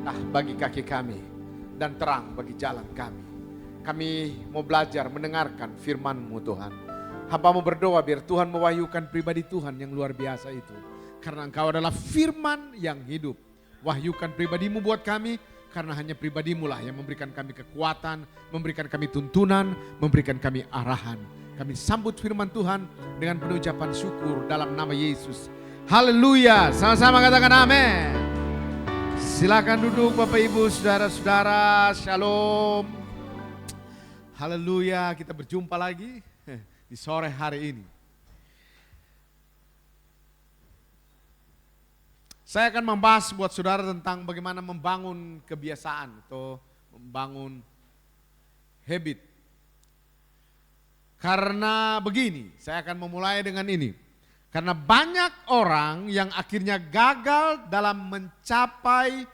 bagi kaki kami dan terang bagi jalan kami. Kami mau belajar mendengarkan firman-Mu Tuhan. Hamba-Mu berdoa biar Tuhan mewahyukan pribadi Tuhan yang luar biasa itu. Karena Engkau adalah firman yang hidup. Wahyukan pribadi-Mu buat kami, karena hanya pribadi-Mu lah yang memberikan kami kekuatan, memberikan kami tuntunan, memberikan kami arahan. Kami sambut firman Tuhan dengan penuh ucapan syukur dalam nama Yesus. Haleluya, sama-sama katakan amin. Silakan duduk Bapak Ibu, saudara-saudara, shalom. Haleluya, kita berjumpa lagi di sore hari ini. Saya akan membahas buat saudara tentang bagaimana membangun kebiasaan atau membangun habit. Karena begini, saya akan memulai dengan ini. Karena banyak orang yang akhirnya gagal dalam mencapai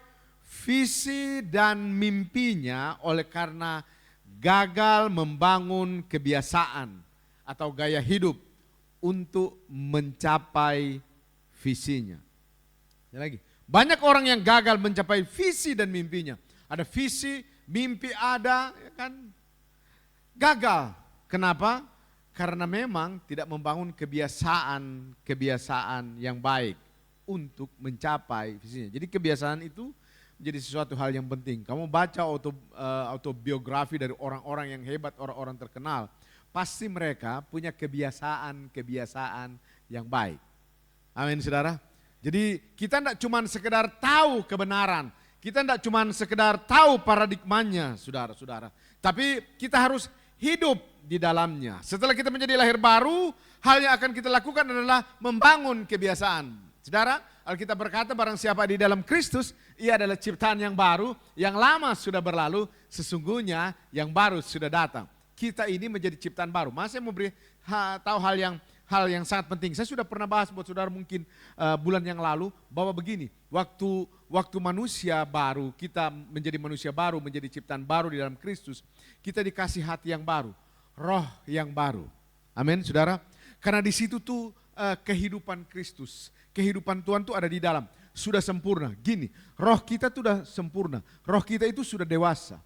visi dan mimpinya oleh karena gagal membangun kebiasaan atau gaya hidup untuk mencapai visinya. Lagi, banyak orang yang gagal mencapai visi dan mimpinya. Ada visi, mimpi ada, ya kan? Gagal. Kenapa? Karena memang tidak membangun kebiasaan yang baik untuk mencapai visinya. Jadi kebiasaan itu menjadi sesuatu hal yang penting. Kamu baca autobiografi dari orang-orang yang hebat, orang-orang terkenal. Pasti mereka punya kebiasaan yang baik. Amin saudara. Jadi kita tidak cuma sekedar tahu kebenaran. Kita tidak cuma sekedar tahu paradigmanya saudara-saudara. Tapi kita harus hidup di dalamnya. Setelah kita menjadi lahir baru, hal yang akan kita lakukan adalah membangun kebiasaan. Saudara, Alkitab berkata barang siapa di dalam Kristus, ia adalah ciptaan yang baru, yang lama sudah berlalu, sesungguhnya yang baru sudah datang. Kita ini menjadi ciptaan baru. Mas saya mau beri tahu hal yang sangat penting. Saya sudah pernah bahas buat saudara mungkin bulan yang lalu bahwa begini, waktu manusia baru, kita menjadi manusia baru, menjadi ciptaan baru di dalam Kristus, kita dikasih hati yang baru, roh yang baru. Amin, saudara. Karena di situ tuh kehidupan Kristus, kehidupan Tuhan tuh ada di dalam, sudah sempurna. Gini, roh kita tuh sudah sempurna, roh kita itu sudah dewasa.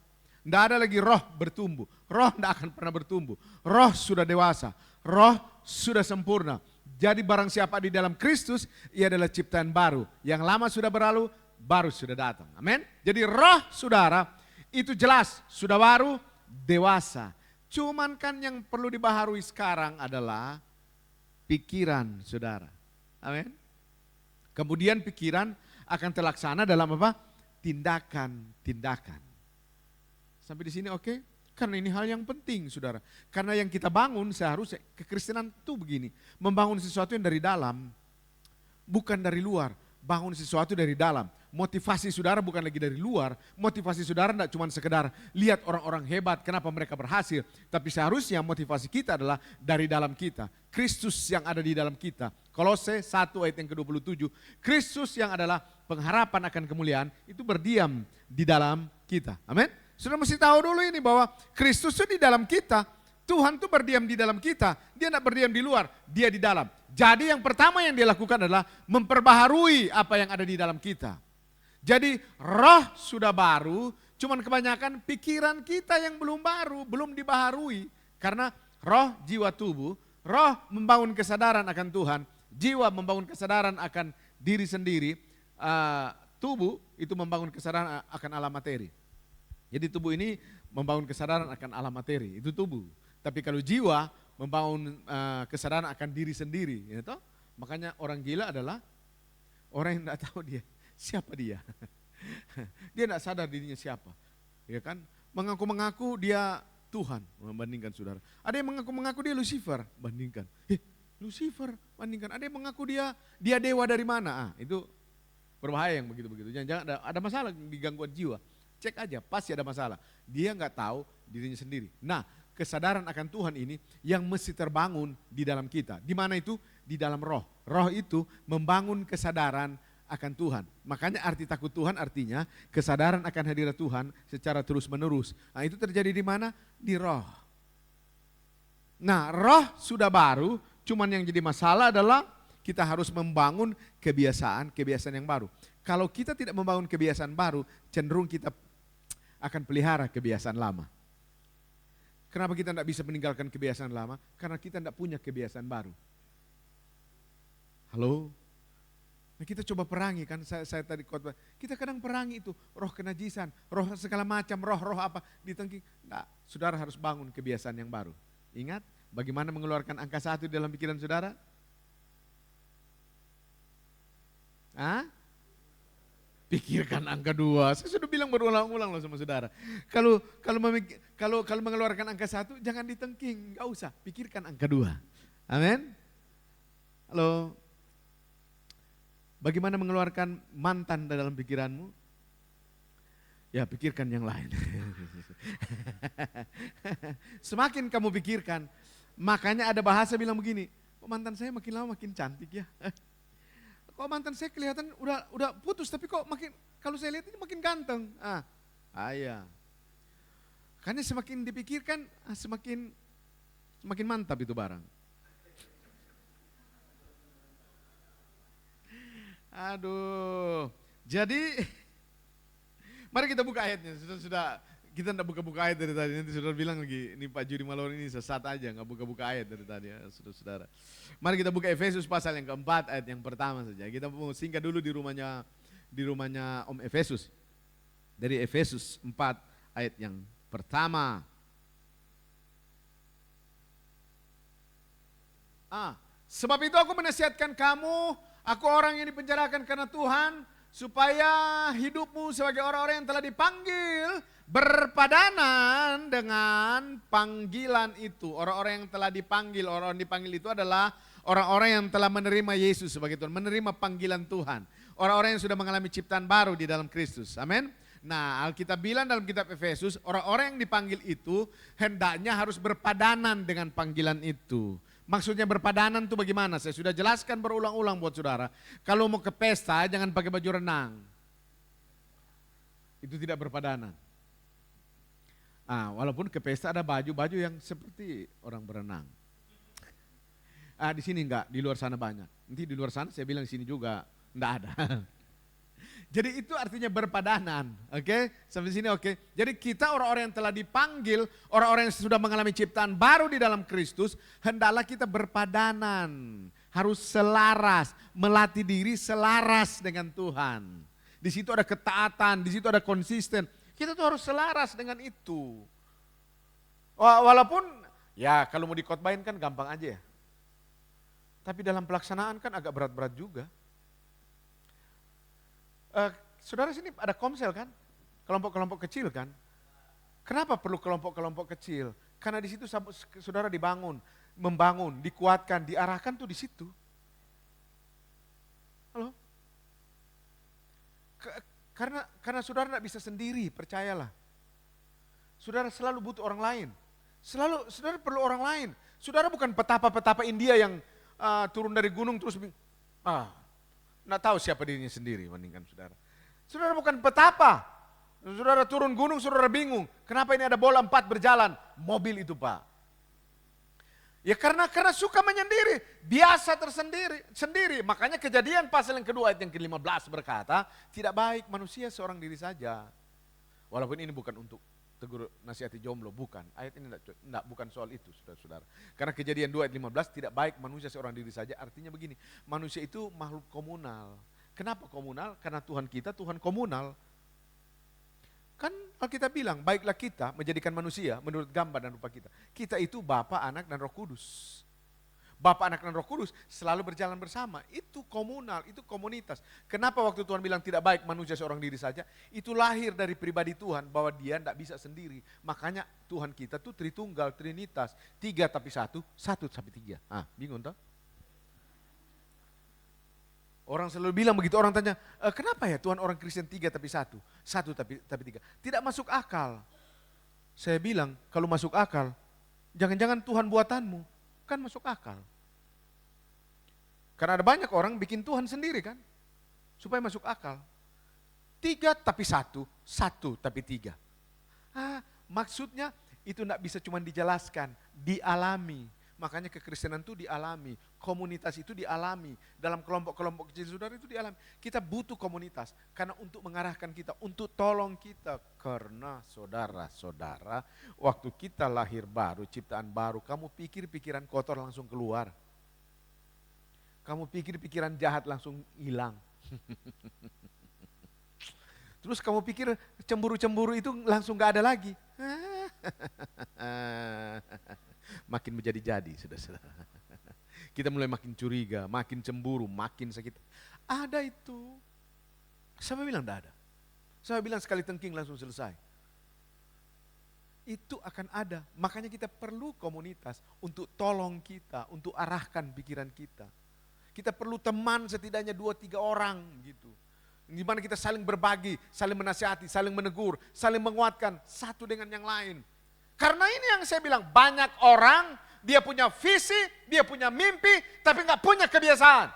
Tidak ada lagi roh bertumbuh, roh tidak akan pernah bertumbuh. Roh sudah dewasa, roh sudah sempurna. Jadi barang siapa di dalam Kristus, ia adalah ciptaan baru. Yang lama sudah berlalu, baru sudah datang. Amin. Jadi roh saudara itu jelas sudah baru, dewasa. Cuman kan yang perlu dibaharui sekarang adalah pikiran saudara. Amin. Kemudian pikiran akan terlaksana dalam apa? Tindakan. Sampai di sini oke? Karena ini hal yang penting saudara. Karena yang kita bangun seharusnya, kekristenan itu begini. Membangun sesuatu yang dari dalam, bukan dari luar. Bangun sesuatu dari dalam. Motivasi saudara bukan lagi dari luar. Motivasi saudara tidak cuma sekedar lihat orang-orang hebat, kenapa mereka berhasil. Tapi seharusnya motivasi kita adalah dari dalam kita. Kristus yang ada di dalam kita. Kolose 1 ayat yang ke-27. Kristus yang adalah pengharapan akan kemuliaan, itu berdiam di dalam kita. Amin. Sudah mesti tahu dulu ini bahwa Kristus itu di dalam kita. Tuhan itu berdiam di dalam kita. Dia tidak berdiam di luar, dia di dalam. Jadi yang pertama yang dia lakukan adalah memperbaharui apa yang ada di dalam kita. Jadi roh sudah baru, cuman kebanyakan pikiran kita yang belum baru, belum dibaharui. Karena roh, jiwa, tubuh, roh membangun kesadaran akan Tuhan, jiwa membangun kesadaran akan diri sendiri, tubuh itu membangun kesadaran akan alam materi. Jadi tubuh ini membangun kesadaran akan alam materi, itu tubuh. Tapi kalau jiwa membangun kesadaran akan diri sendiri, ya toh? Makanya orang gila adalah orang yang tidak tahu siapa dia. Dia tidak sadar dirinya siapa, ya kan? Mengaku-mengaku dia Tuhan, membandingkan saudara. Ada yang mengaku-mengaku dia Lucifer, bandingkan. Lucifer, bandingkan. Ada yang mengaku dia dewa dari mana? Itu berbahaya yang begitu-begitu. Jangan ada masalah di gangguan jiwa. Cek aja, pasti ada masalah. Dia nggak tahu dirinya sendiri. Nah, kesadaran akan Tuhan ini yang mesti terbangun di dalam kita. Di mana itu? Di dalam roh. Roh itu membangun kesadaran akan Tuhan. Makanya arti takut Tuhan artinya kesadaran akan hadirat Tuhan secara terus menerus. Nah, itu terjadi di mana? Di roh. Nah, roh sudah baru, cuman yang jadi masalah adalah kita harus membangun kebiasaan yang baru. Kalau kita tidak membangun kebiasaan baru, cenderung kita akan pelihara kebiasaan lama. Kenapa kita tidak bisa meninggalkan kebiasaan lama? Karena kita tidak punya kebiasaan baru. Halo? Nah, kita coba perangi kan, saya tadi khotbah. Kita kadang perangi itu, roh kenajisan, roh segala macam, roh apa ditengking. Nah, saudara harus bangun kebiasaan yang baru. Ingat bagaimana mengeluarkan angka 1 dalam pikiran saudara? Pikirkan angka 2. Saya sudah bilang berulang-ulang loh sama saudara. Kalau mengeluarkan angka 1 jangan ditengking, enggak usah, pikirkan angka 2. Amin. Halo. Bagaimana mengeluarkan mantan dalam pikiranmu? Ya, pikirkan yang lain. Semakin kamu pikirkan, makanya ada bahasa bilang begini, kok mantan saya makin lama makin cantik ya? Kok mantan saya kelihatan udah putus, tapi kok makin, kalau saya lihat ini makin ganteng. Ya. Karena semakin dipikirkan, semakin mantap itu barang. Aduh, jadi mari kita buka ayatnya. Sudah kita tidak buka-buka ayat dari tadi. Nanti saudara bilang lagi, ini Pak Juri Malor ini sesat aja, nggak buka-buka ayat dari tadi ya, saudara. Mari kita buka Efesus pasal yang keempat, ayat yang pertama saja. Kita mau singgah dulu di rumahnya Om Efesus. Dari Efesus 4 ayat yang pertama. Sebab itu aku menasihatkan kamu, aku orang yang dipenjarakan karena Tuhan, supaya hidupmu sebagai orang-orang yang telah dipanggil berpadanan dengan panggilan itu. Orang-orang yang telah dipanggil, orang-orang dipanggil itu adalah orang-orang yang telah menerima Yesus sebagai Tuhan, menerima panggilan Tuhan. Orang-orang yang sudah mengalami ciptaan baru di dalam Kristus. Amin. Nah, Alkitab bilang dalam kitab Efesus, orang-orang yang dipanggil itu hendaknya harus berpadanan dengan panggilan itu. Maksudnya berpadanan itu bagaimana? Saya sudah jelaskan berulang-ulang buat saudara. Kalau mau ke pesta jangan pakai baju renang. Itu tidak berpadanan. Walaupun ke pesta ada baju-baju yang seperti orang berenang. Di sini enggak, di luar sana banyak. Nanti di luar sana saya bilang di sini juga enggak ada. Jadi itu artinya berpadanan, oke? Sampai sini oke? Jadi kita orang-orang yang telah dipanggil, orang-orang yang sudah mengalami ciptaan baru di dalam Kristus, hendaklah kita berpadanan, harus selaras, melatih diri selaras dengan Tuhan. Di situ ada ketaatan, di situ ada konsisten. Kita tuh harus selaras dengan itu. Walaupun ya kalau mau dikhotbahin kan gampang aja ya. Tapi dalam pelaksanaan kan agak berat-berat juga. Saudara sini ada komsel kan? Kelompok-kelompok kecil kan? Kenapa perlu kelompok-kelompok kecil? Karena di situ saudara membangun, dikuatkan, diarahkan tuh di situ. Halo? Karena saudara tidak bisa sendiri, percayalah. Saudara selalu butuh orang lain. Saudara perlu orang lain. Saudara bukan petapa-petapa India yang turun dari gunung terus nggak tahu siapa dirinya sendiri bandingkan saudara. Saudara bukan petapa. Saudara turun gunung, saudara bingung. Kenapa ini ada bola 4 berjalan? Mobil itu Pak. Ya karena suka menyendiri. Biasa sendiri. Makanya Kejadian pasal yang kedua ayat yang ke-15 berkata, tidak baik manusia seorang diri saja. Walaupun ini bukan untuk tegur nasihati jomblo, bukan. Ayat ini bukan soal itu, saudara-saudara. Karena Kejadian 2 ayat 15, tidak baik manusia seorang diri saja, artinya begini, manusia itu makhluk komunal. Kenapa komunal? Karena Tuhan kita, Tuhan komunal. Kan Alkitab bilang, baiklah kita menjadikan manusia menurut gambar dan rupa kita. Kita itu Bapa, Anak, dan Roh Kudus. Bapa, Anak, dan Roh Kudus selalu berjalan bersama. Itu komunal, itu komunitas. Kenapa waktu Tuhan bilang tidak baik manusia seorang diri saja? Itu lahir dari pribadi Tuhan bahwa dia tidak bisa sendiri. Makanya Tuhan kita tuh Tritunggal, Trinitas. 3 tapi 1, 1 tapi 3. Bingung toh? Orang selalu bilang begitu, orang tanya, kenapa ya Tuhan orang Kristen 3 tapi 1, 1 tapi 3. Tidak masuk akal. Saya bilang, kalau masuk akal, jangan-jangan Tuhan buatanmu, kan masuk akal. Karena ada banyak orang bikin Tuhan sendiri kan, supaya masuk akal. 3 tapi 1, 1 tapi 3. Maksudnya itu tidak bisa cuma dijelaskan, dialami. Makanya kekristenan itu dialami, komunitas itu dialami, dalam kelompok-kelompok kecil saudara itu dialami. Kita butuh komunitas, karena untuk mengarahkan kita, untuk tolong kita. Karena saudara-saudara, waktu kita lahir baru, ciptaan baru, kamu pikir pikiran kotor langsung keluar. Kamu pikir pikiran jahat langsung hilang. Terus kamu pikir cemburu-cemburu itu langsung gak ada lagi. Makin menjadi-jadi, saudara-saudara. Kita mulai makin curiga, makin cemburu, makin sakit. Ada itu. Siapa bilang tidak ada? Siapa bilang sekali tengking langsung selesai? Itu akan ada. Makanya kita perlu komunitas untuk tolong kita, untuk arahkan pikiran kita. Kita perlu teman setidaknya 2-3 orang gitu. Di mana kita saling berbagi, saling menasihati, saling menegur, saling menguatkan satu dengan yang lain. Karena ini yang saya bilang, banyak orang dia punya visi, dia punya mimpi, tapi nggak punya kebiasaan.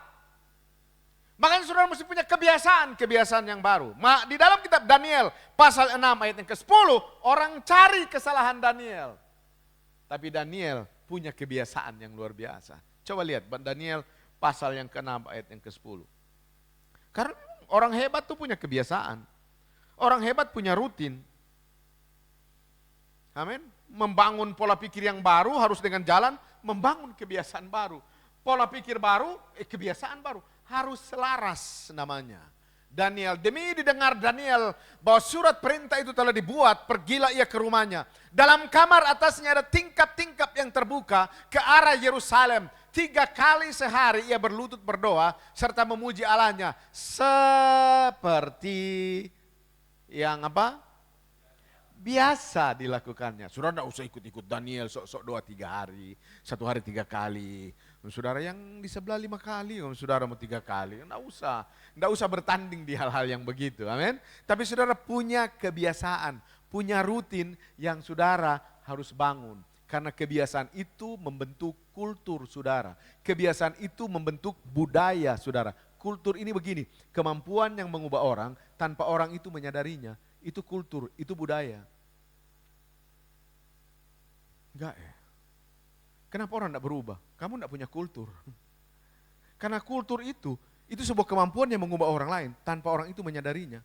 Makanya saudara mesti punya kebiasaan yang baru. Di dalam kitab Daniel pasal 6 ayat yang ke-10, orang cari kesalahan Daniel. Tapi Daniel punya kebiasaan yang luar biasa. Coba lihat Daniel pasal yang ke-6 ayat yang ke-10. Karena orang hebat tuh punya kebiasaan. Orang hebat punya rutin. Amin. Membangun pola pikir yang baru harus dengan jalan membangun kebiasaan baru. Pola pikir baru, kebiasaan baru. Harus selaras namanya. Daniel, demi didengar Daniel bahwa surat perintah itu telah dibuat, pergilah ia ke rumahnya. Dalam kamar atasnya ada tingkap-tingkap yang terbuka ke arah Yerusalem. 3 kali sehari ia berlutut berdoa serta memuji Allahnya. Seperti yang apa? Biasa dilakukannya. Saudara tidak usah ikut-ikut Daniel, sok-sok doa 3 hari, 1 hari 3 kali. Saudara yang di sebelah 5 kali, saudara mau 3 kali, tidak usah bertanding di hal-hal yang begitu, amin. Tapi saudara punya kebiasaan, punya rutin yang saudara harus bangun. Karena kebiasaan itu membentuk kultur saudara, kebiasaan itu membentuk budaya saudara. Kultur ini begini, kemampuan yang mengubah orang tanpa orang itu menyadarinya. Itu kultur, itu budaya. Enggak ya. Kenapa orang tidak berubah? Kamu tidak punya kultur. Karena kultur itu sebuah kemampuan yang mengubah orang lain tanpa orang itu menyadarinya.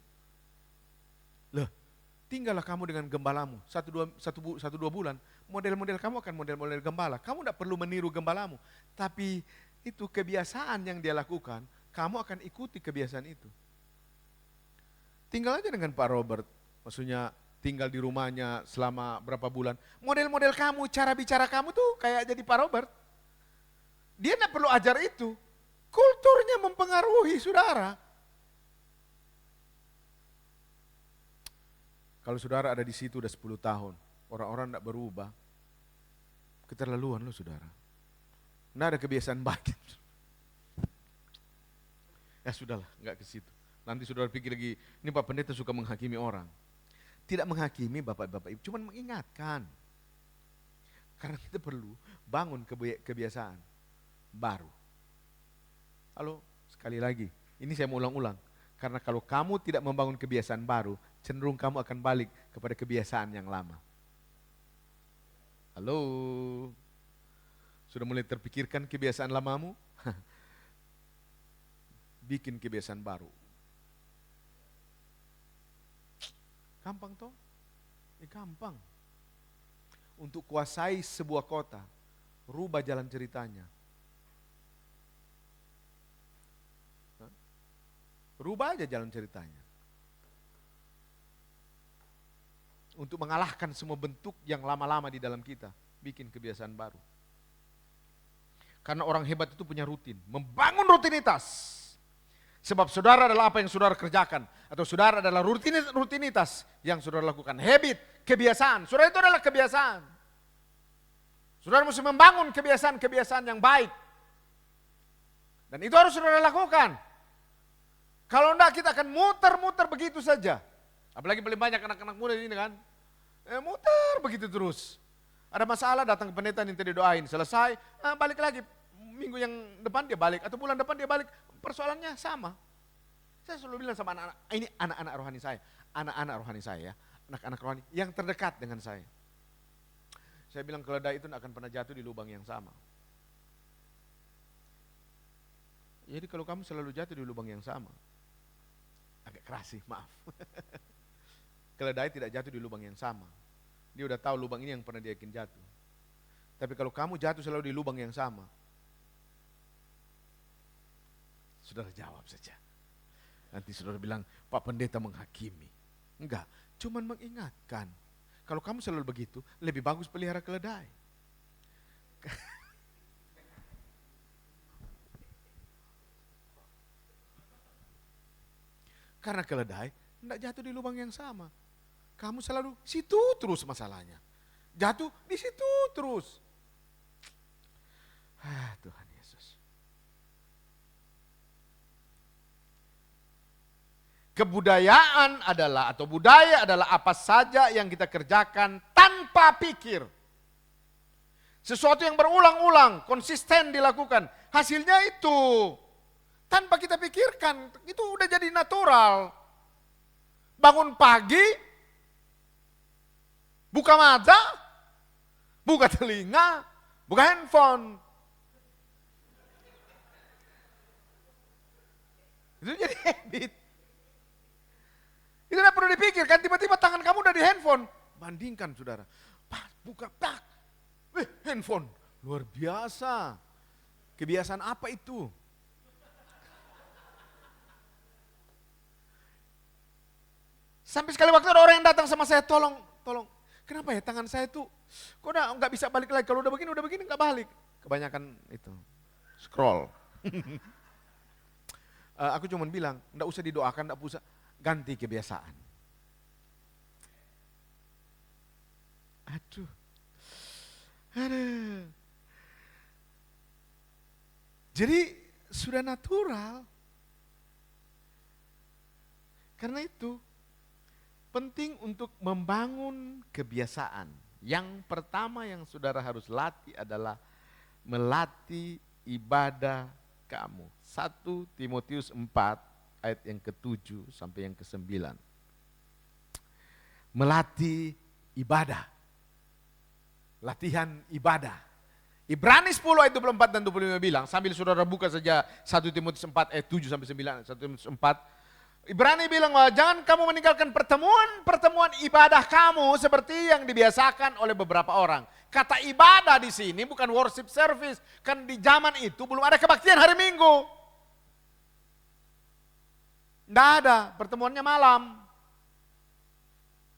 Loh, tinggallah kamu dengan gembalamu 1-2 bulan, model-model kamu akan model-model gembala. Kamu tidak perlu meniru gembalamu, tapi itu kebiasaan yang dia lakukan, kamu akan ikuti kebiasaan itu. Tinggal aja dengan Pak Robert, maksudnya tinggal di rumahnya selama berapa bulan. Model-model kamu, cara bicara kamu tuh kayak jadi Pak Robert. Dia tidak perlu ajar itu. Kulturnya mempengaruhi saudara. Kalau saudara ada di situ udah 10 tahun, orang-orang tidak berubah, keterlaluan loh saudara. Tidak ada kebiasaan baik. Ya sudahlah, enggak ke situ. Nanti saudara pikir lagi, ini Pak Pendeta suka menghakimi orang. Tidak menghakimi Bapak-Bapak Ibu, cuma mengingatkan. Karena kita perlu bangun kebiasaan baru. Halo, sekali lagi, ini saya mau ulang-ulang. Karena kalau kamu tidak membangun kebiasaan baru, cenderung kamu akan balik kepada kebiasaan yang lama. Halo, sudah mulai terpikirkan kebiasaan lamamu? Bikin kebiasaan baru. Gampang toh? Gampang. Untuk kuasai sebuah kota, rubah jalan ceritanya. Rubah aja jalan ceritanya. Untuk mengalahkan semua bentuk yang lama-lama di dalam kita, bikin kebiasaan baru. Karena orang hebat itu punya rutin, membangun rutinitas. Sebab saudara adalah apa yang saudara kerjakan. Atau saudara adalah rutinitas yang saudara lakukan. Habit, kebiasaan. Saudara itu adalah kebiasaan. Saudara mesti membangun kebiasaan-kebiasaan yang baik. Dan itu harus saudara lakukan. Kalau enggak kita akan muter-muter begitu saja. Apalagi paling banyak anak-anak muda ini kan. Muter begitu terus. Ada masalah datang ke pendeta minta didoain. Selesai, balik lagi. Minggu yang depan dia balik. Atau bulan depan dia balik. Persoalannya sama. Saya selalu bilang sama anak-anak, ini anak-anak rohani saya. Anak-anak rohani saya, anak-anak rohani yang terdekat dengan saya. Saya bilang keledai itu tidak akan pernah jatuh di lubang yang sama. Jadi kalau kamu selalu jatuh di lubang yang sama, agak keras sih, maaf. Keledai tidak jatuh di lubang yang sama. Dia udah tahu lubang ini yang pernah dia yakin jatuh. Tapi kalau kamu jatuh selalu di lubang yang sama, saudara jawab saja. Nanti saudara bilang, Pak Pendeta menghakimi. Enggak, cuman mengingatkan. Kalau kamu selalu begitu, lebih bagus pelihara keledai. Karena keledai tidak jatuh di lubang yang sama. Kamu selalu situ terus masalahnya. Jatuh di situ terus. Tuhan Yesus. Kebudayaan adalah atau budaya adalah apa saja yang kita kerjakan tanpa pikir. Sesuatu yang berulang-ulang, konsisten dilakukan. Hasilnya itu tanpa kita pikirkan, itu udah jadi natural. Bangun pagi, buka mata, buka telinga, buka handphone. Itu jadi habit. Itu tidak perlu dipikirkan, tiba-tiba tangan kamu udah di handphone. Bandingkan saudara, buka, handphone. Luar biasa. Kebiasaan apa itu? Sampai sekali waktu ada orang yang datang sama saya, tolong. Kenapa ya tangan saya tuh, kok nggak bisa balik lagi. Kalau udah begini nggak balik. Kebanyakan itu, scroll. Aku cuma bilang, nggak usah didoakan, nggak usah, ganti kebiasaan. Aduh. Jadi sudah natural. Karena itu penting untuk membangun kebiasaan. Yang pertama yang saudara harus latih adalah melatih ibadah kamu. 1 Timotius 4 ayat yang ke-7 sampai yang ke-9. Melatih ibadah. Latihan ibadah. Ibrani 10 ayat 24 dan 25 bilang, sambil saudara buka saja 1 Timotius 4 ayat 7 sampai 9, 1 Timotius 4. Ibrani bilang bahwa jangan kamu meninggalkan pertemuan ibadah kamu seperti yang dibiasakan oleh beberapa orang. Kata ibadah di sini bukan worship service, kan di zaman itu belum ada kebaktian hari Minggu. Tidak ada, pertemuannya malam.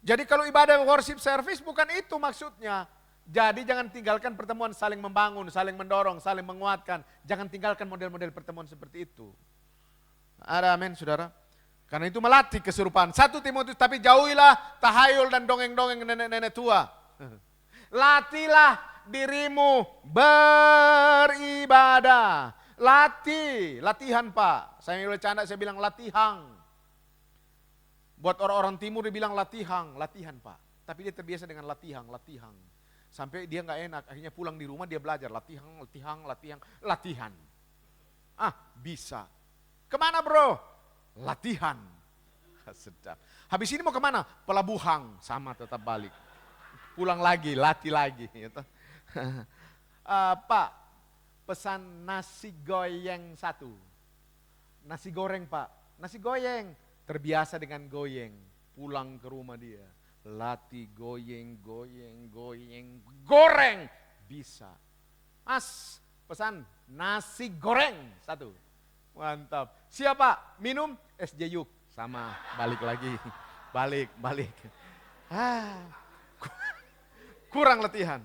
Jadi kalau ibadah worship service bukan itu maksudnya. Jadi jangan tinggalkan pertemuan saling membangun, saling mendorong, saling menguatkan. Jangan tinggalkan model-model pertemuan seperti itu. Ada amin saudara. Karena itu melatih keserupaan. 1 Timotius, tapi jauhilah tahayul dan dongeng-dongeng nenek-nenek tua. Latihlah dirimu beribadah. Latihan Pak. Saya bercanda, saya bilang latihan. Buat orang-orang timur dia bilang latihan Pak. Tapi dia terbiasa dengan latihan. Sampai dia nggak enak, akhirnya pulang di rumah dia belajar latihan. Bisa. Kemana bro? Latihan. Sedap. Habis ini mau kemana? Pelabuhan, sama tetap balik. Pulang lagi, latih lagi. Gitu. Pak, pesan nasi goyeng 1. Nasi goreng Pak, nasi goyeng. Terbiasa dengan goyeng, pulang ke rumah dia. Latih goyeng, goreng. Bisa. Mas, pesan nasi goreng 1. Mantap. Siapa? Minum es jayuk. Sama, balik lagi. Balik. Kurang latihan.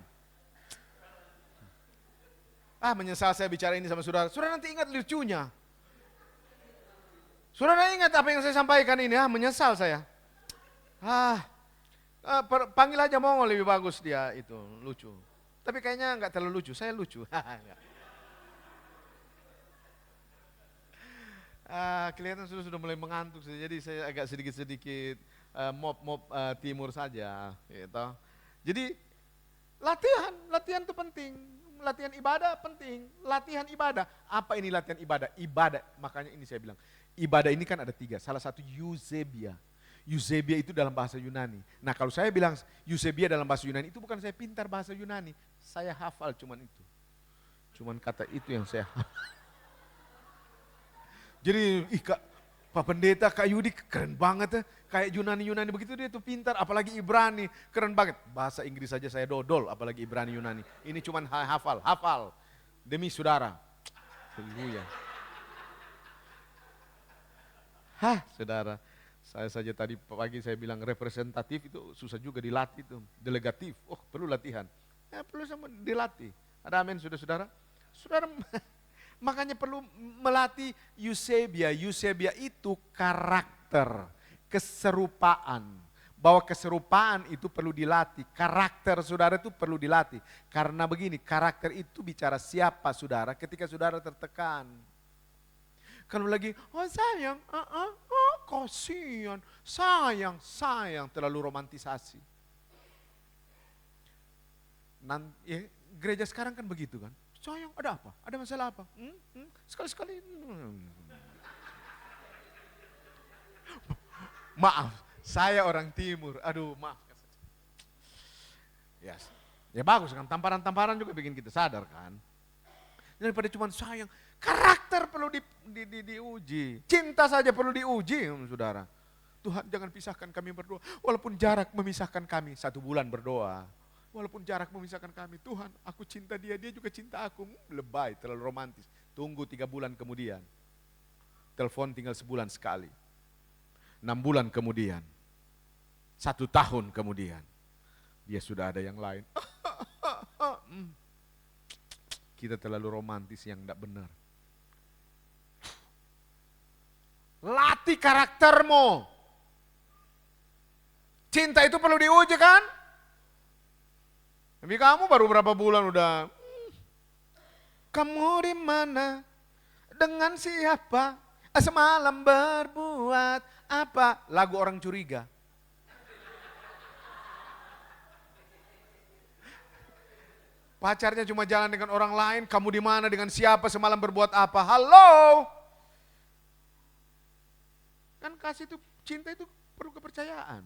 Menyesal saya bicara ini sama saudara. Saudara nanti ingat lucunya. Saudara ingat apa yang saya sampaikan ini? Menyesal saya. Panggil aja Mongol lebih bagus dia itu, lucu. Tapi kayaknya enggak terlalu lucu, saya lucu. Kelihatan sudah mulai mengantuk, jadi saya agak sedikit-sedikit mop timur saja. Gitu. Jadi latihan itu penting, latihan ibadah penting, latihan ibadah. Apa ini latihan ibadah? Ibadah, makanya ini saya bilang, ibadah ini kan ada 3, salah satu eusebia. Eusebia itu dalam bahasa Yunani. Nah kalau saya bilang Eusebia dalam bahasa Yunani, itu bukan saya pintar bahasa Yunani. Saya hafal cuman itu. Cuman kata itu yang saya hafal. Jadi Pak Pendeta, Kak Yudi keren banget ya. Kayak Yunani begitu dia tuh pintar, apalagi Ibrani. Keren banget. Bahasa Inggris saja saya dodol, apalagi Ibrani Yunani. Ini cuman hafal. Demi saudara. Haleluya. Saudara. Saya saja tadi pagi saya bilang representatif itu susah juga dilatih itu. Delegatif, perlu latihan. Perlu sama dilatih. Ada amin saudara-saudara? Saudara, makanya perlu melatih Eusebia. Eusebia itu karakter, keserupaan. Bahwa keserupaan itu perlu dilatih. Karakter saudara itu perlu dilatih. Karena begini, karakter itu bicara siapa saudara ketika saudara tertekan. Kalau lagi, sayang, kasihan, sayang, terlalu romantisasi. Gereja sekarang kan begitu kan, sayang ada apa? Ada masalah apa? Sekali-sekali. Maaf, saya orang timur, maaf. Yes. Ya bagus kan, tamparan-tamparan juga bikin kita sadar kan. Daripada cuma sayang, karakter perlu diuji. Cinta saja perlu diuji, saudara. Tuhan jangan pisahkan kami berdoa. Walaupun jarak memisahkan kami, 1 bulan berdoa. Walaupun jarak memisahkan kami, Tuhan aku cinta dia juga cinta aku. Lebay, terlalu romantis. Tunggu 3 bulan kemudian. Telepon tinggal sebulan sekali. 6 bulan kemudian. 1 tahun kemudian. Dia sudah ada yang lain. Kita terlalu romantis yang tidak benar. Latih karaktermu. Cinta itu perlu diuji kan? Tapi kamu baru berapa bulan udah. Kamu di mana? Dengan siapa? Semalam berbuat apa? Lagu orang curiga. Pacarnya cuma jalan dengan orang lain, kamu di mana, dengan siapa, semalam berbuat apa? Halo? Kan kasih itu, cinta itu perlu kepercayaan.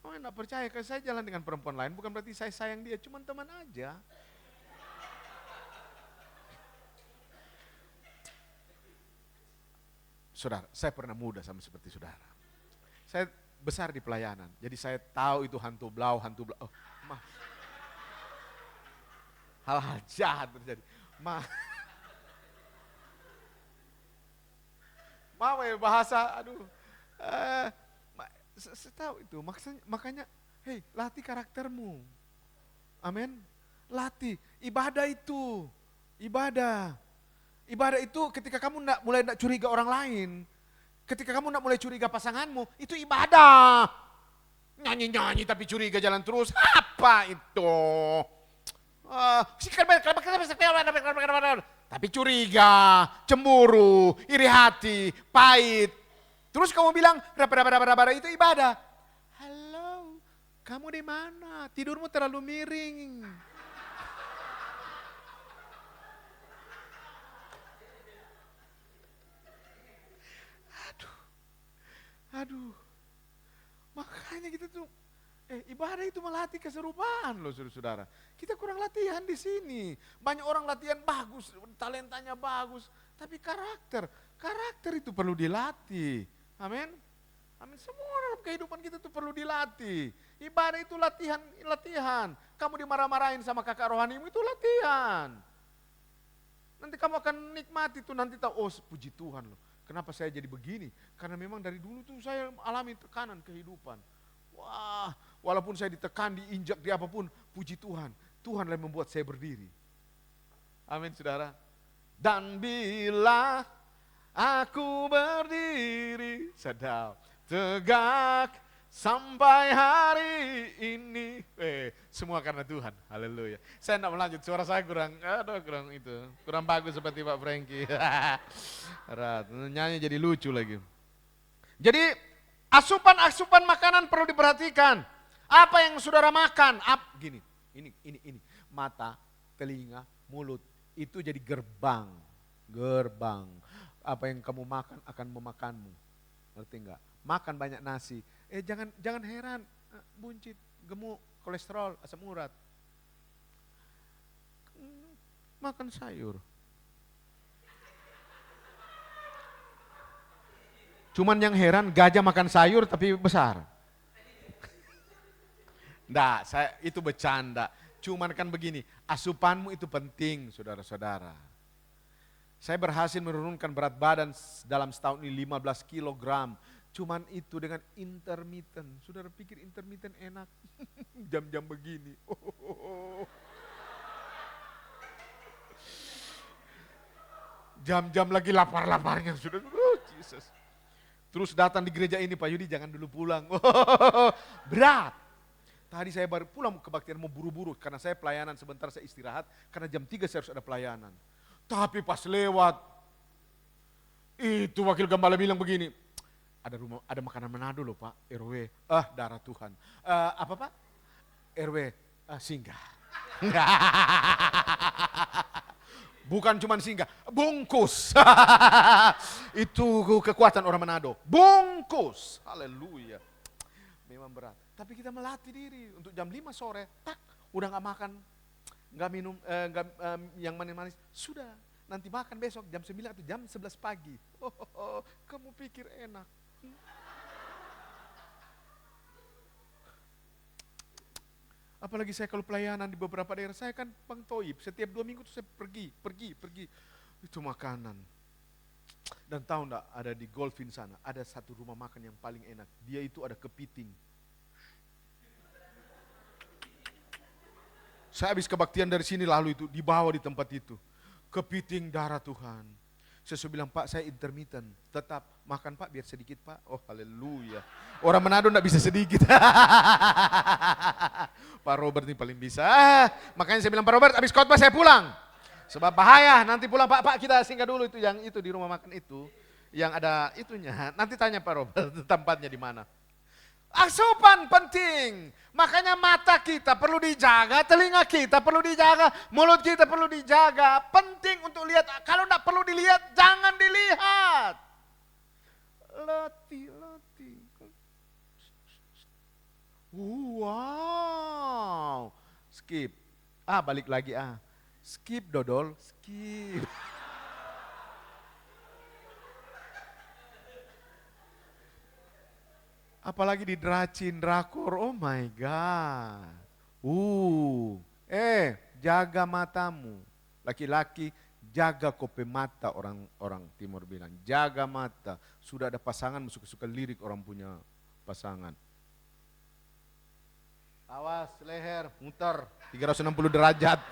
Oh enggak percaya, kalau saya jalan dengan perempuan lain bukan berarti saya sayang dia, cuma teman aja. Saudara, saya pernah muda sama seperti saudara. Saya besar di pelayanan, jadi saya tahu itu hantu blau. Maaf. Hal-hal jahat terjadi. Maaf ya bahasa, saya tahu itu, makanya, latih karaktermu. Amin. Latih, ibadah itu, ibadah itu ketika kamu mulai tidak curiga orang lain. Ketika kamu nak mulai curiga pasanganmu, itu ibadah. Nyanyi-nyanyi tapi curiga jalan terus, apa itu? Tapi curiga, cemburu, iri hati, pahit. Terus kamu bilang, itu ibadah. Halo, kamu di mana? Tidurmu terlalu miring. Aduh, makanya kita tuh, ibadah itu melatih keserupaan loh saudara. Kita kurang latihan di sini. Banyak orang latihan bagus, talentanya bagus, tapi karakter itu perlu dilatih. Amin. Amin. Semua dalam kehidupan kita tuh perlu dilatih. Ibadah itu latihan. Kamu dimarah-marahin sama kakak rohanimu itu latihan. Nanti kamu akan nikmati tuh, nanti tahu, puji Tuhan loh. Kenapa saya jadi begini? Karena memang dari dulu tuh saya alami tekanan kehidupan. Wah, walaupun saya ditekan, diinjak, di apapun, puji Tuhan. Tuhan yang membuat saya berdiri. Amin saudara. Dan bila aku berdiri, sedap, tegak, sampai hari ini. Semua karena Tuhan, haleluya. Saya tidak melanjut, suara saya kurang bagus seperti Pak Franky. Nyanyi jadi lucu lagi. Jadi asupan makanan perlu diperhatikan. Apa yang saudara makan? Gini, ini. Mata, telinga, mulut. Itu jadi gerbang. apa yang kamu makan akan memakanmu. Ngerti enggak? Makan banyak nasi. Jangan heran, buncit, gemuk, kolesterol, asam urat. Makan sayur. Cuman yang heran gajah makan sayur tapi besar. Nggak, itu bercanda. Cuman kan begini, asupanmu itu penting saudara-saudara. Saya berhasil menurunkan berat badan dalam setahun ini 15 kilogram. Cuman itu dengan intermittent. Saudara pikir intermittent enak? Jam-jam begini. Jam-jam lagi lapar-laparnya sudah. Jesus. Terus datang di gereja ini, Pak Yudi jangan dulu pulang. Berat. Tadi saya baru pulang kebaktian mau buru-buru. Karena saya pelayanan sebentar saya istirahat. Karena jam 3 saya harus ada pelayanan. Tapi pas lewat, itu wakil gembala bilang begini, ada makanan Manado loh Pak, RW, darah Tuhan. Apa Pak? RW, singgah. Bukan cuma singgah, bungkus. Itu kekuatan orang Manado, bungkus. Haleluya. Memang berat, tapi kita melatih diri untuk jam 5 sore, udah gak makan. Nggak minum yang manis-manis, sudah nanti makan besok jam 9 atau jam 11 pagi. Kamu pikir enak? Apalagi saya kalau pelayanan di beberapa daerah, saya kan Bang Toib, setiap 2 minggu itu saya pergi. Itu makanan. Dan tahu enggak, ada di Golfin sana, ada satu rumah makan yang paling enak. Dia itu ada kepiting. Saya habis kebaktian dari sini lalu itu dibawa di tempat itu. Kepiting darah Tuhan. Saya bilang, Pak saya intermittent. Tetap makan Pak biar sedikit Pak. Oh haleluya. Orang Manado enggak bisa sedikit. Pak Robert ini paling bisa. Makanya saya bilang Pak Robert habis khotbah saya pulang. Sebab bahaya nanti pulang Pak kita singgah dulu itu yang itu di rumah makan itu. Yang ada itunya. Nanti tanya Pak Robert tempatnya di mana. Asupan penting, makanya mata kita perlu dijaga, telinga kita perlu dijaga, mulut kita perlu dijaga. Penting untuk lihat, kalau tidak perlu dilihat, jangan dilihat. Latih. Wow, skip. Balik lagi skip dodol, skip. Apalagi di drakor, oh my God. Jaga matamu. Laki-laki jaga kope mata, orang timur bilang. Jaga mata. Sudah ada pasangan, suka-suka lirik orang punya pasangan. Awas leher, muter 360 derajat.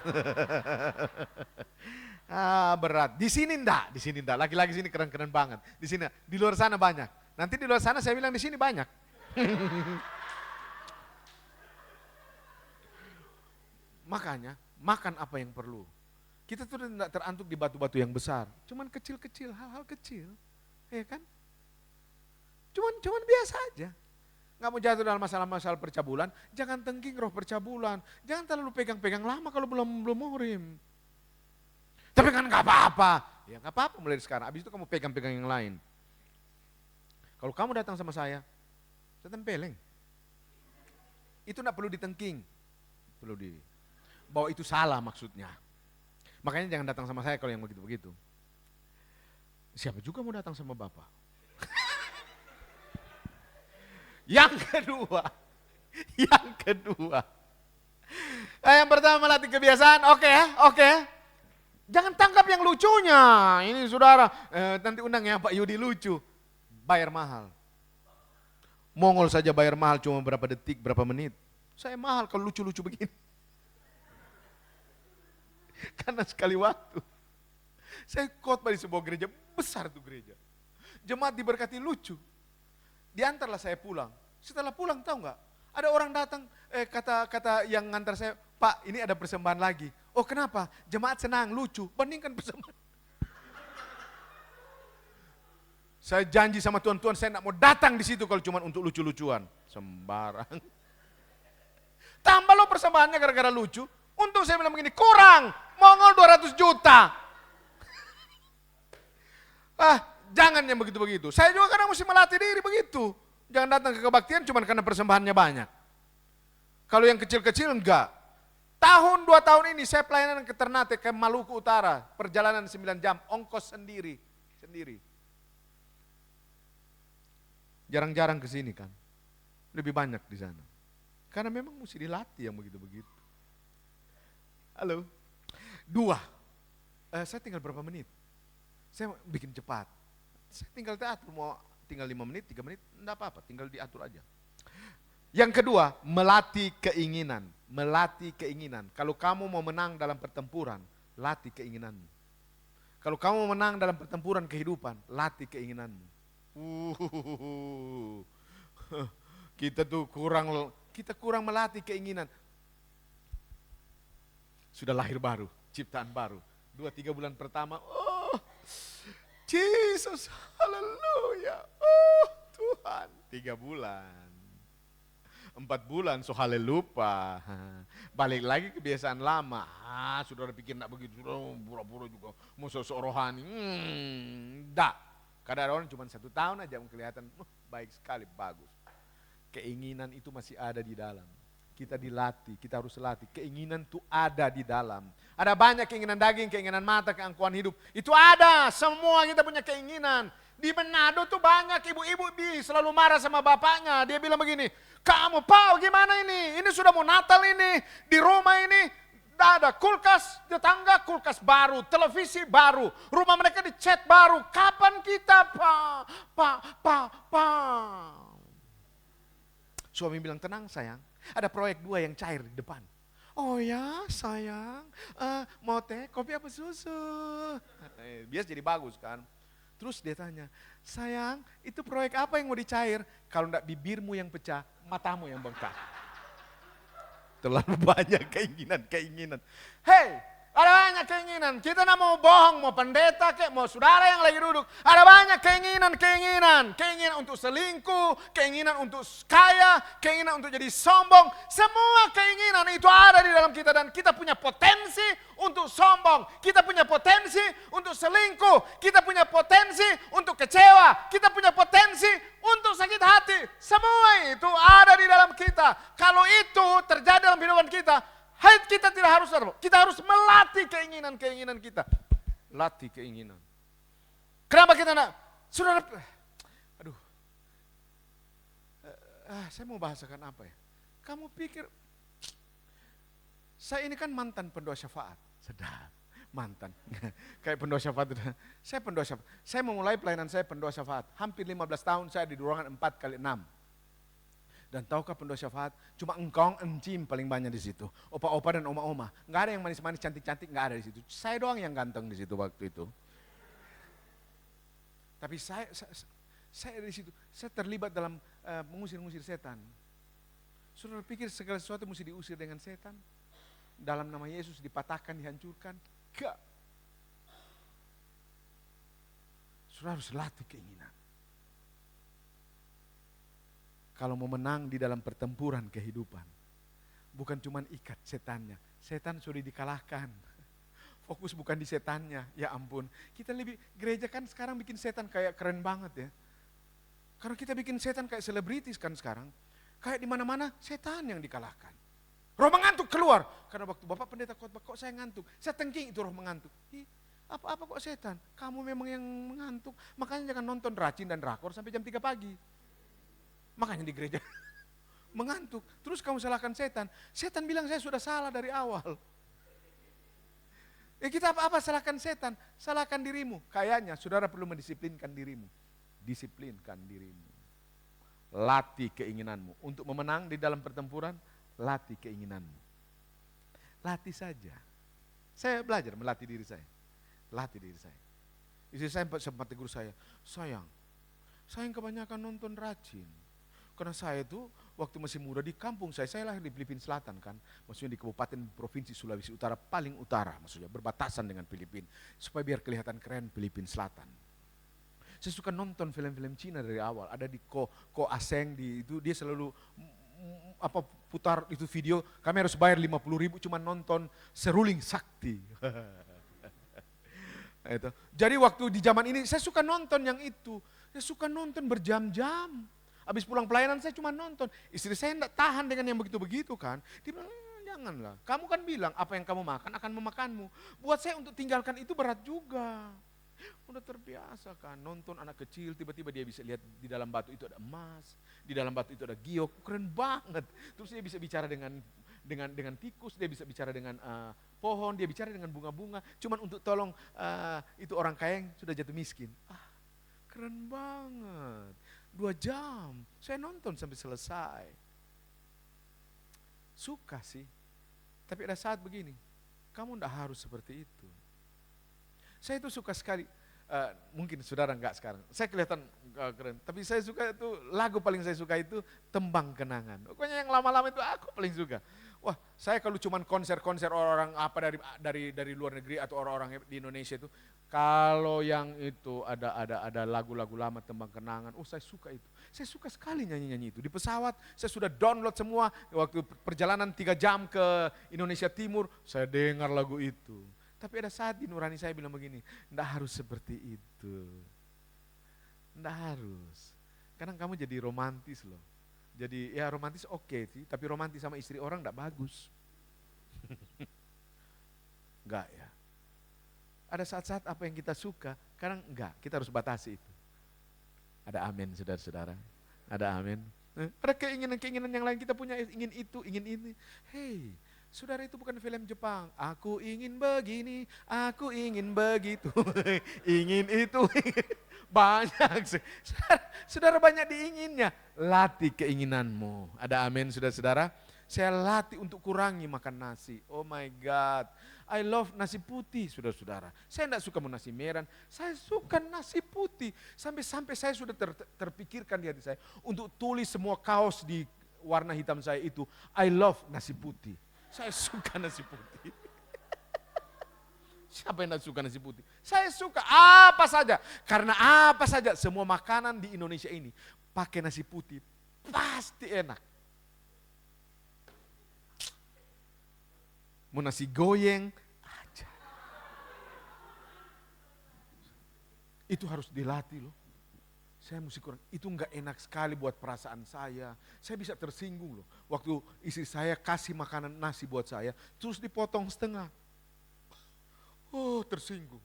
Berat. Di sini enggak. Laki-laki sini keren-keren banget. Di sini, di luar sana banyak. Nanti di luar sana saya bilang di sini banyak. Makanya makan apa yang perlu. Kita tuh tidak terantuk di batu-batu yang besar. Cuman kecil-kecil, hal-hal kecil, ya kan? Cuman biasa aja. Nggak mau jatuh dalam masalah-masalah percabulan, jangan tengking roh percabulan. Jangan terlalu pegang-pegang lama kalau belum muhrim. Tapi kan nggak apa-apa. Ya nggak apa-apa mulai sekarang. Habis itu kamu pegang-pegang yang lain. Kalau kamu datang sama saya tempeleng. Itu enggak perlu ditengking. Bahwa itu salah maksudnya. Makanya jangan datang sama saya kalau yang begitu-begitu. Siapa juga mau datang sama Bapak? Yang kedua. Yang pertama melatih kebiasaan, oke. Jangan tangkap yang lucunya. Ini saudara, nanti undang ya Pak Yudi lucu. Bayar mahal. Mongol saja bayar mahal cuma berapa detik, berapa menit. Saya mahal kalau lucu-lucu begini. Karena sekali waktu. Saya khotbah di sebuah gereja, besar tuh gereja. Jemaat diberkati lucu. Diantarlah saya pulang. Setelah pulang tahu nggak? Ada orang datang, kata yang ngantar saya, Pak ini ada persembahan lagi. Oh kenapa? Jemaat senang, lucu, bandingkan persembahan. Saya janji sama Tuhan, saya enggak mau datang di situ kalau cuma untuk lucu-lucuan. Sembarang. Tambah lo persembahannya gara-gara lucu. Untung saya bilang begini, kurang. Mongol 200 juta. Jangan yang begitu-begitu. Saya juga kadang mesti melatih diri begitu. Jangan datang ke kebaktian cuma karena persembahannya banyak. Kalau yang kecil-kecil enggak. Tahun 2 tahun ini saya pelayanan ke Ternate, ke Maluku Utara. Perjalanan 9 jam, ongkos sendiri. Jarang-jarang ke sini kan. Lebih banyak di sana. Karena memang mesti dilatih yang begitu-begitu. Halo. 2. Saya tinggal berapa menit? Saya bikin cepat. Saya tinggal diatur, mau tinggal 5 menit, 3 menit, enggak apa-apa, tinggal diatur aja. Yang kedua, melatih keinginan. Melatih keinginan. Kalau kamu mau menang dalam pertempuran, latih keinginanmu. Kalau kamu mau menang dalam pertempuran kehidupan, latih keinginanmu. Kita kurang melatih keinginan. Sudah lahir baru, ciptaan baru. 2-3 bulan pertama, Yesus, haleluya. Tuhan, 3 bulan. 4 bulan, so halelupa. Balik lagi kebiasaan lama. Saudara pikir enggak begitu, saudara pura-pura juga mau sosok rohani. Enggak. Kadang orang cuma 1 tahun aja kelihatan, baik sekali, bagus. Keinginan itu masih ada di dalam. Kita dilatih, kita harus latih. Keinginan itu ada di dalam. Ada banyak keinginan daging, keinginan mata, keangkuhan hidup. Itu ada, semua kita punya keinginan. Di Manado tuh banyak ibu-ibu selalu marah sama bapaknya. Dia bilang begini, kamu Pak gimana ini? Ini sudah mau Natal ini. Di rumah ini ada kulkas, tetangga kulkas baru, televisi baru. Rumah mereka dicat baru. Kapan kita Pak? Suami bilang, tenang sayang. Ada proyek 2 yang cair di depan. Oh ya sayang, mau teh, kopi apa susu? Biasa jadi bagus kan. Terus dia tanya, sayang itu proyek apa yang mau dicair? Kalau enggak bibirmu yang pecah, matamu yang bengkak. Terlalu banyak keinginan. Hei, ada banyak keinginan. Kita tidak mau bohong, mau pendeta, mau saudara yang lagi duduk. Ada banyak keinginan. Keinginan untuk selingkuh, keinginan untuk kaya, keinginan untuk jadi sombong. Semua keinginan itu ada di dalam kita dan kita punya potensi untuk sombong. Kita punya potensi untuk selingkuh. Kita punya potensi untuk kecewa. Kita punya potensi untuk sakit hati. Semua itu ada di dalam kita. Kalau itu terjadi dalam kehidupan kita tidak harus, kita harus melatih keinginan kita. Latih keinginan. Kenapa kita enggak? Saudara, saya mau bahasakan apa ya? Kamu pikir, saya ini kan mantan pendoa syafaat. Sedap, mantan. Kayak pendoa syafaat. Saya pendoa syafaat. Saya memulai pelayanan saya pendoa syafaat. Hampir 15 tahun saya di ruangan 4x6. Dan tahukah pendoa syafaat, cuma engkong, encim paling banyak di situ. Opa-opa dan oma-oma. Enggak ada yang manis-manis, cantik-cantik, enggak ada di situ. Saya doang yang ganteng di situ waktu itu. Tapi saya di situ, saya terlibat dalam mengusir-ngusir setan. Saudara pikir segala sesuatu mesti diusir dengan setan? Dalam nama Yesus dipatahkan, dihancurkan? Enggak. Saudara harus latih keinginan. Kalau mau menang di dalam pertempuran kehidupan, bukan cuma ikat setannya. Setan sudah dikalahkan. Fokus bukan di setannya, ya ampun. Kita gereja kan sekarang bikin setan kayak keren banget ya. Karena kita bikin setan kayak selebritis kan sekarang. Kayak di mana-mana setan yang dikalahkan. Roh mengantuk keluar. Karena waktu Bapak pendeta khotbah, kok saya ngantuk? Saya tengking itu roh mengantuk. Apa kok setan? Kamu memang yang mengantuk. Makanya jangan nonton Racin dan Rakor sampai jam 3 pagi. Makanya di gereja mengantuk. Terus kamu salahkan setan. Setan bilang saya sudah salah dari awal. Kita apa salahkan setan? Salahkan dirimu. Kayaknya saudara perlu mendisiplinkan dirimu. Disiplinkan dirimu. Latih keinginanmu. Untuk memenang di dalam pertempuran, latih keinginanmu. Latih saja. Saya belajar melatih diri saya. Latih diri saya. Istri saya sempat tegur saya, sayang kebanyakan nonton Racin. Karena saya itu waktu masih muda di kampung saya lahir di Filipina Selatan kan. Maksudnya di Kabupaten Provinsi Sulawesi Utara paling utara, maksudnya berbatasan dengan Filipina. Supaya biar kelihatan keren Filipina Selatan. Saya suka nonton film-film Cina dari awal. Ada di Ko Aseng di itu dia selalu putar itu video. Kami harus bayar 50.000 cuma nonton Seruling Sakti. Itu. Jadi waktu di zaman ini saya suka nonton yang itu. Saya suka nonton berjam-jam. Habis pulang pelayanan saya cuma nonton. Istri saya tidak tahan dengan yang begitu-begitu kan. Dia bilang, janganlah. Kamu kan bilang apa yang kamu makan akan memakanmu. Buat saya untuk tinggalkan itu berat juga. Udah terbiasa kan, nonton anak kecil tiba-tiba dia bisa lihat di dalam batu itu ada emas, di dalam batu itu ada giok, keren banget. Terus dia bisa bicara dengan tikus, dia bisa bicara dengan pohon, dia bicara dengan bunga-bunga, cuman untuk tolong itu orang kaya yang sudah jatuh miskin. Keren banget. 2 jam, saya nonton sampai selesai. Suka sih, tapi ada saat begini, kamu enggak harus seperti itu. Saya itu suka sekali, mungkin saudara enggak sekarang, saya kelihatan keren, tapi saya suka itu, lagu paling saya suka itu Tembang Kenangan. Pokoknya yang lama-lama itu aku paling suka. Wah, saya kalau cuman konser-konser orang-orang apa dari luar negeri atau orang-orang di Indonesia itu, kalau yang itu ada lagu-lagu lama Tembang Kenangan, saya suka itu. Saya suka sekali nyanyi-nyanyi itu. Di pesawat saya sudah download semua, waktu perjalanan 3 jam ke Indonesia Timur, saya dengar lagu itu. Tapi ada saat di nurani saya bilang begini, enggak harus seperti itu. Enggak harus. Kadang kamu jadi romantis loh. Jadi ya romantis oke sih, tapi romantis sama istri orang enggak bagus. Enggak ya. Ada saat-saat apa yang kita suka, kadang enggak, kita harus batasi itu. Ada amin saudara-saudara. Ada amin. Ada keinginan-keinginan yang lain kita punya, ingin itu, ingin ini. Hei, saudara, itu bukan film Jepang. Aku ingin begini, aku ingin begitu, ingin itu. Banyak. Saudara banyak diinginnya. Latih keinginanmu. Ada amin saudara-saudara. Saya latih untuk kurangi makan nasi. Oh my God. I love nasi putih, saudara-saudara. Saya tidak suka nasi merah, saya suka nasi putih. Sampai-sampai saya sudah terpikirkan di hati saya untuk tulis semua kaos di warna hitam saya itu, I love nasi putih. Saya suka nasi putih. Siapa yang tidak suka nasi putih? Saya suka apa saja. Karena apa saja, semua makanan di Indonesia ini pakai nasi putih pasti enak. Mau nasi goyeng aja. Itu harus dilatih loh. Saya mesti kurang, itu enggak enak sekali buat perasaan saya. Saya bisa tersinggung loh. Waktu istri saya kasih makanan nasi buat saya, terus dipotong setengah. Oh, tersinggung.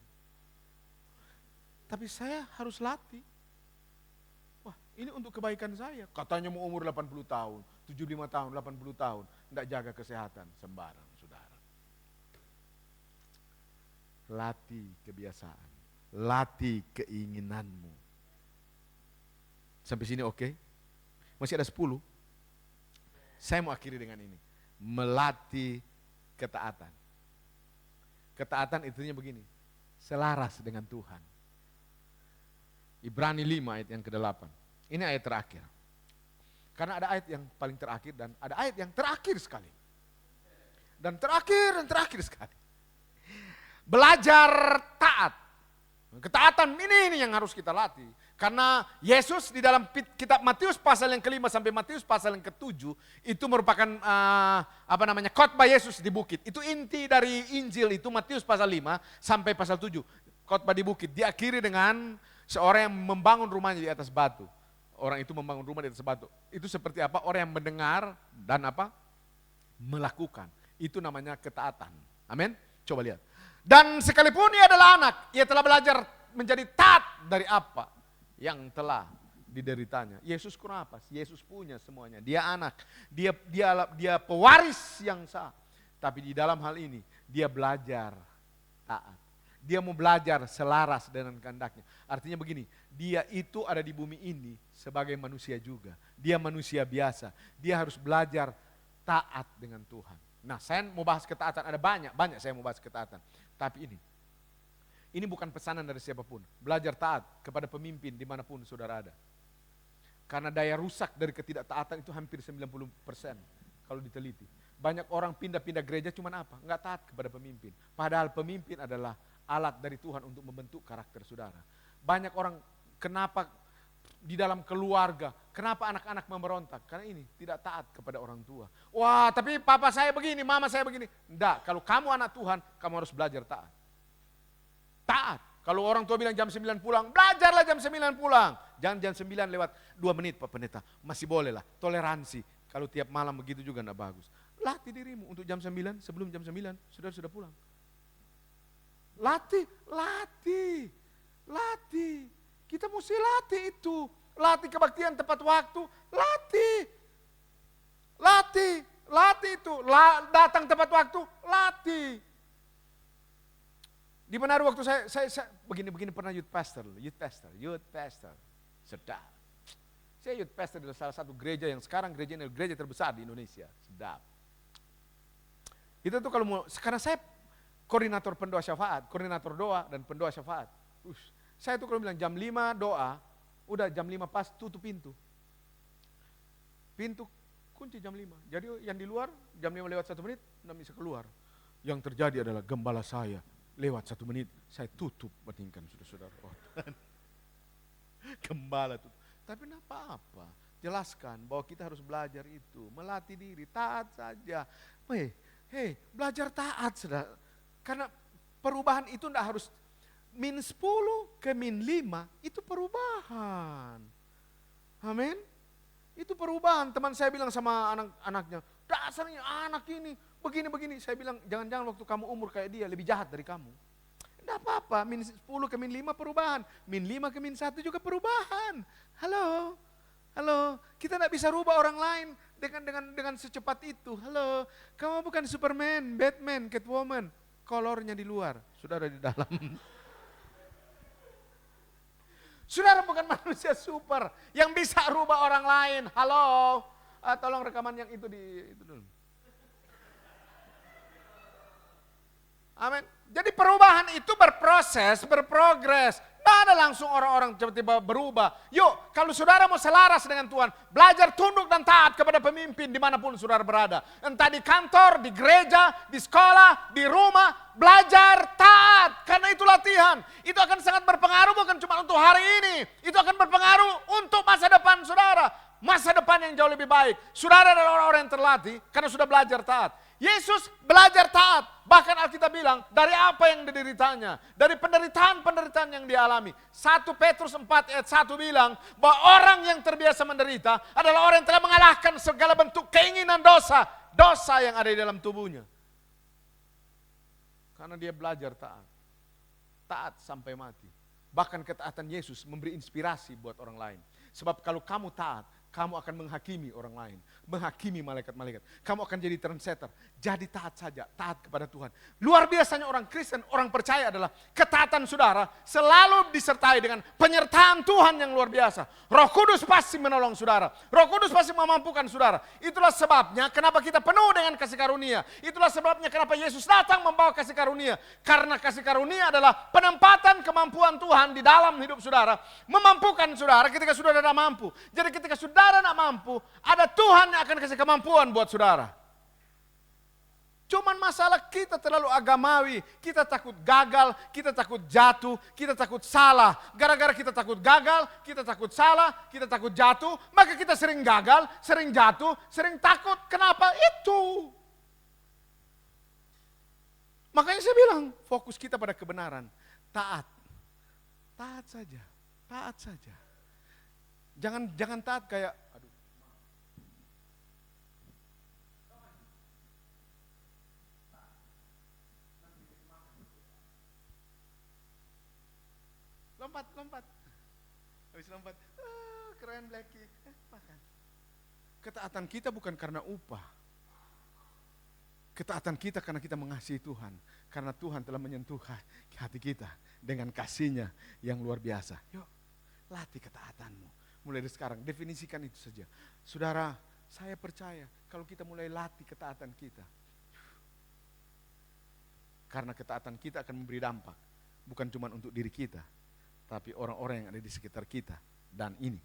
Tapi saya harus latih. Wah, ini untuk kebaikan saya. Katanya mau umur 80 tahun, 75 tahun, 80 tahun. Enggak jaga kesehatan, sembarang saudara. Latih kebiasaan, latih keinginanmu. Sampai sini oke? Masih ada 10. Saya mau akhiri dengan ini. Melatih ketaatan. Ketaatan itunya begini, selaras dengan Tuhan. Ibrani 5 ayat yang ke-8. Ini ayat terakhir. Karena ada ayat yang paling terakhir dan ada ayat yang terakhir sekali. Dan terakhir sekali. Belajar taat. Ketaatan ini yang harus kita latih. Karena Yesus di dalam kitab Matius pasal yang ke-5 sampai Matius pasal yang ke-7 itu merupakan khotbah Yesus di bukit. Itu inti dari Injil itu Matius pasal 5 sampai pasal 7. Khotbah di bukit diakhiri dengan seorang yang membangun rumahnya di atas batu. Orang itu membangun rumah di atas batu. Itu seperti apa? Orang yang mendengar dan melakukan. Itu namanya ketaatan. Amin. Coba lihat. Dan sekalipun ia adalah anak, ia telah belajar menjadi taat dari apa yang telah dideritanya. Yesus kurang apa? Yesus punya semuanya. Dia anak, dia pewaris yang sah. Tapi di dalam hal ini dia belajar taat. Dia mau belajar selaras dengan kehendaknya. Artinya begini, dia itu ada di bumi ini sebagai manusia juga. Dia manusia biasa. Dia harus belajar taat dengan Tuhan. Nah, saya mau bahas ketaatan, ada banyak saya mau bahas ketaatan. Tapi ini bukan pesanan dari siapapun. Belajar taat kepada pemimpin dimanapun saudara ada. Karena daya rusak dari ketidaktaatan itu hampir 90% kalau diteliti. Banyak orang pindah-pindah gereja cuman apa? Enggak taat kepada pemimpin. Padahal pemimpin adalah alat dari Tuhan untuk membentuk karakter saudara. Banyak orang kenapa di dalam keluarga, kenapa anak-anak memberontak? Karena ini tidak taat kepada orang tua. Wah, tapi papa saya begini, mama saya begini. Enggak, kalau kamu anak Tuhan, kamu harus belajar taat. Taat. Kalau orang tua bilang jam 9 pulang, belajarlah jam 9 pulang. Jangan jam 9 lewat 2 menit Pak Pendeta. Masih boleh lah, toleransi. Kalau tiap malam begitu juga enggak bagus. Latih dirimu untuk jam 9, sebelum jam 9, sudah pulang. Latih. Kita mesti latih itu. Latih kebaktian tepat waktu, latih itu. Datang tepat waktu, latih. Di Manado waktu saya begini pernah youth pastor. Sedap. Saya youth pastor di salah satu gereja yang sekarang gereja terbesar di Indonesia. Sedap. Itu tuh kalau mau, sekarang saya koordinator pendoa syafaat, koordinator doa dan pendoa syafaat. Saya tuh kalau bilang jam 5 doa, udah jam 5 pas tutup pintu. Pintu kunci jam 5. Jadi yang di luar jam 5 lewat 1 menit, enggak bisa keluar. Yang terjadi adalah gembala saya lewat 1 menit, saya tutup peningkan saudara-saudara. Gembala tutup. Tapi enggak apa-apa. Jelaskan bahwa kita harus belajar itu, melatih diri, taat saja. Belajar taat saudara. Karena perubahan itu enggak harus -10 ke -5, itu perubahan. Amin. Itu perubahan. Teman saya bilang sama anak-anaknya, dasarnya anak ini begini-begini. Saya bilang, jangan-jangan waktu kamu umur kayak dia lebih jahat dari kamu. Tidak apa-apa, -10 ke -5 perubahan. -5 ke -1 juga perubahan. Halo, kita tidak bisa rubah orang lain dengan secepat itu. Halo, kamu bukan Superman, Batman, Catwoman. Kolornya di luar, saudara di dalam. Saudara bukan manusia super yang bisa rubah orang lain. Halo, tolong rekaman yang itu dulu. Amin. Jadi perubahan itu berproses, berprogres. Tidak ada langsung orang-orang tiba-tiba berubah. Yuk, kalau saudara mau selaras dengan Tuhan, belajar tunduk dan taat kepada pemimpin dimanapun saudara berada. Entah di kantor, di gereja, di sekolah, di rumah, belajar taat. Karena itu latihan. Itu akan sangat berpengaruh bukan cuma untuk hari ini. Itu akan berpengaruh untuk masa depan saudara. Masa depan yang jauh lebih baik. Saudara adalah orang-orang yang terlatih karena sudah belajar taat. Yesus belajar taat. Bahkan Alkitab bilang, dari apa yang dideritanya, dari penderitaan-penderitaan yang dialami. 1 Petrus 4 ayat 1 bilang, bahwa orang yang terbiasa menderita adalah orang yang telah mengalahkan segala bentuk keinginan dosa yang ada di dalam tubuhnya. Karena dia belajar taat sampai mati. Bahkan ketaatan Yesus memberi inspirasi buat orang lain. Sebab kalau kamu taat, kamu akan menghakimi orang lain, menghakimi malaikat-malaikat. Kamu akan jadi trendsetter. Jadi taat saja, taat kepada Tuhan. Luar biasanya orang Kristen, orang percaya adalah ketaatan saudara selalu disertai dengan penyertaan Tuhan yang luar biasa. Roh Kudus pasti menolong saudara. Roh Kudus pasti memampukan saudara. Itulah sebabnya kenapa kita penuh dengan kasih karunia. Itulah sebabnya kenapa Yesus datang membawa kasih karunia. Karena kasih karunia adalah penempatan kemampuan Tuhan di dalam hidup saudara. Memampukan saudara ketika saudara tidak mampu. Jadi ketika saudara tidak mampu, ada Tuhan yang akan kasih kemampuan buat saudara. Cuman masalah kita terlalu agamawi, kita takut gagal, kita takut jatuh, kita takut salah. Gara-gara kita takut gagal, kita takut salah, kita takut jatuh, maka kita sering gagal, sering jatuh, sering takut. Kenapa? Itu. Makanya saya bilang, fokus kita pada kebenaran. Taat. Taat saja. Taat saja. Jangan taat kayak lompat. Habis lompat, keren Blacky, makan. Ketaatan kita bukan karena upah. Ketaatan kita karena kita mengasihi Tuhan. Karena Tuhan telah menyentuh hati kita dengan kasih-Nya yang luar biasa. Yuk, latih ketaatanmu. Mulai dari sekarang, definisikan itu saja. Saudara, saya percaya kalau kita mulai latih ketaatan kita. Karena ketaatan kita akan memberi dampak. Bukan cuma untuk diri kita, tapi orang-orang yang ada di sekitar kita. Dan ini,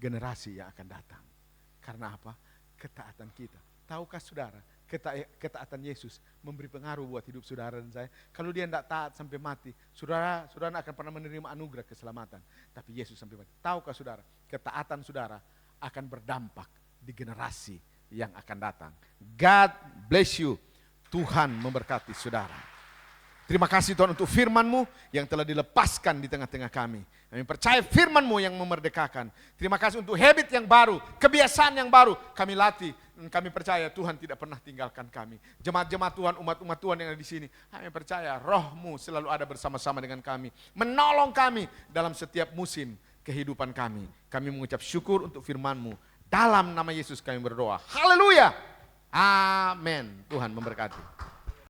generasi yang akan datang. Karena apa? Ketaatan kita. Tahukah saudara, ketaatan Yesus memberi pengaruh buat hidup saudara dan saya. Kalau dia tidak taat sampai mati, saudara akan pernah menerima anugerah keselamatan. Tapi Yesus sampai mati. Tahukah saudara, ketaatan saudara akan berdampak di generasi yang akan datang. God bless you. Tuhan memberkati saudara. Terima kasih Tuhan untuk firman-Mu yang telah dilepaskan di tengah-tengah kami. Kami percaya firman-Mu yang memerdekakan. Terima kasih untuk habit yang baru, kebiasaan yang baru kami latih. Dan kami percaya Tuhan tidak pernah tinggalkan kami. Jemaat-jemaat Tuhan, umat-umat Tuhan yang ada di sini, kami percaya Roh-Mu selalu ada bersama-sama dengan kami. Menolong kami dalam setiap musim kehidupan kami. Kami mengucap syukur untuk firman-Mu. Dalam nama Yesus kami berdoa. Haleluya. Amin. Tuhan memberkati.